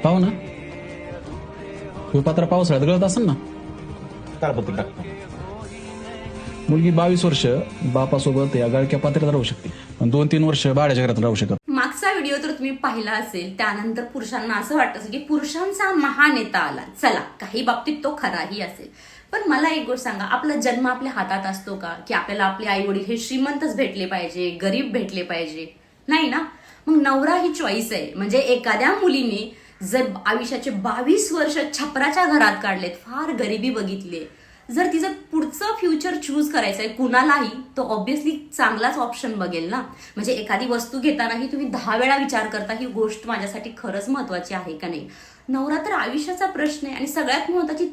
पाहू ना फुलपात्र पावसाळ्यात गळत असेल ना. ताडपत्री टाकतो. मुलगी 22 वर्ष बापासोबत या गळक्या पात्र्यात राहू शकते, पण 2-3 वर्ष भाड्याच्या घरात राहू शकत. मागचा व्हिडिओ तर तुम्ही पाहिला असेल. त्यानंतर पुरुषांना असं वाटतं की पुरुषांचा महानेता आला. चला, काही बाबतीत तो खराही असेल, पण मला एक गोष्ट सांगा, आपला जन्म आपल्या हातात असतो का की आपल्याला आपले आई वडील हे श्रीमंतच भेटले पाहिजे, गरीब भेटले पाहिजे? नाही ना. मग नवरा ही चॉईस आहे. म्हणजे एखाद्या मुलीने जर आयुष्याचे 22 वर्ष छपराच्या घरात काढलेत, फार गरिबी बघितली, जर तिचं पुढचं फ्युचर चूज करायचंय कुणालाही, तो ऑब्व्हियसली चांगलाच ऑप्शन बघेल ना. म्हणजे एखादी वस्तू घेतानाही तुम्ही 10 वेळा विचार करता ही गोष्ट माझ्यासाठी खरंच महत्वाची आहे का नाही. नवरा तर आयुष्याचा प्रश्न आहे आणि सगळ्यात महत्वाची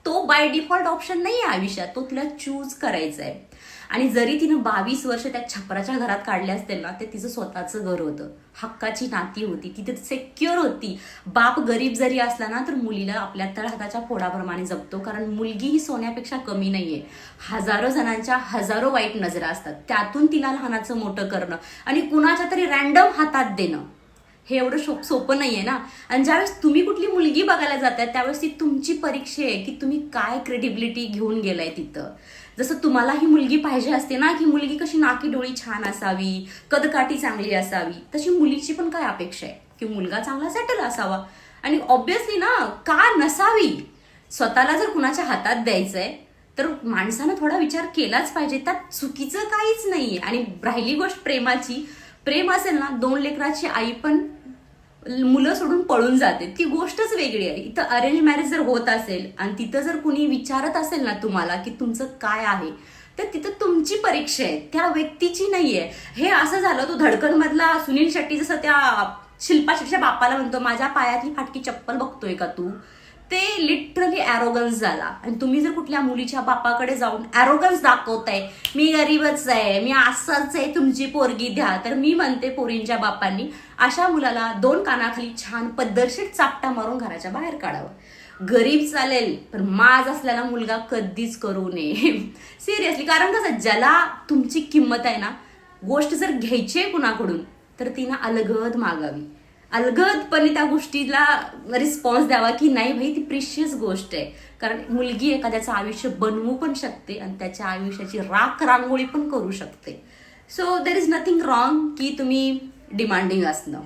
तो बाय डिफॉल्ट ऑप्शन नाही आहे आयुष्यात, तो तिला चूज करायचा आहे. आणि जरी तिनं 22 वर्ष त्या छपराच्या घरात काढले असतील ना, ते तिचं स्वतःचं घर होतं, हक्काची नाती होती, तिथे सेक्युअर होती. बाप गरीब जरी असला ना तर मुलीला आपल्या तळहाताच्या फोडाप्रमाणे जपतो, कारण मुलगी ही सोन्यापेक्षा कमी नाहीये. हजारो जणांच्या हजारो वाईट नजरा असतात, त्यातून तिला लहानाचं मोठं करणं आणि कुणाच्या तरी रॅन्डम हातात देणं हे एवढं सोपं नाहीये ना. आणि ज्यावेळेस तुम्ही कुठली मुलगी बघायला जाताय त्यावेळेस ती तुमची परीक्षा आहे की तुम्ही काय क्रेडिबिलिटी घेऊन गेलाय तिथं. जसं तुम्हाला ही मुलगी पाहिजे असते ना की मुलगी कशी नाकी डोळी छान असावी, कदकाठी चांगली असावी, तशी मुलीची पण काय अपेक्षा आहे की मुलगा चांगला सेटल असावा. आणि ऑब्व्हियसली ना, का नसावी? स्वतःला जर कुणाच्या हातात द्यायचंय तर माणसानं थोडा विचार केलाच पाहिजे, त्यात चुकीचं काहीच नाहीये. आणि राहिली गोष्ट प्रेमाची, प्रेम असेल ना, 2 लेकराची आई पण मुलं सोडून पळून जाते, ती गोष्टच वेगळी आहे. इथं अरेंज मॅरेज जर होत असेल आणि तिथं जर कुणी विचारत असेल ना तुम्हाला की तुमचं काय आहे, तर तिथं तुमची परीक्षा आहे, त्या व्यक्तीची नाहीये. हे असं झालं, तो धडकन मधला सुनील शेट्टी जसं त्या शिल्पा शेट्टीच्या बापाला म्हणतो, माझ्या पायातली फाटकी चप्पल बघतोय का तू? ते लिटरली ॲरोगन्स झाला. आणि तुम्ही जर कुठल्या मुलीच्या बापाकडे जाऊन ॲरोगन्स दाखवताय, मी गरीबच आहे, मी असंच आहे, तुमची पोरगी द्या, तर मी म्हणते पोरींच्या बापांनी अशा मुलाला 2 कानाखाली छान पद्धतशीर चापटा मारून घराच्या बाहेर काढावं. गरीब चालेल, पण माज असलेला मुलगा कधीच करू नये. सिरियसली. कारण कसं, ज्याला तुमची किंमत आहे ना, गोष्ट जर घ्यायची आहे कुणाकडून तर तिनं अलगद मागावी, अलगदपणे त्या गोष्टीला रिस्पॉन्स द्यावा की नाही भाई, ती प्रिशियस गोष्ट आहे. कारण मुलगी एखाद्याचं आयुष्य बनवू पण शकते आणि त्याच्या आयुष्याची राख रांगोळी पण करू शकते. So there is nothing wrong की तुम्ही डिमांडिंग असणं.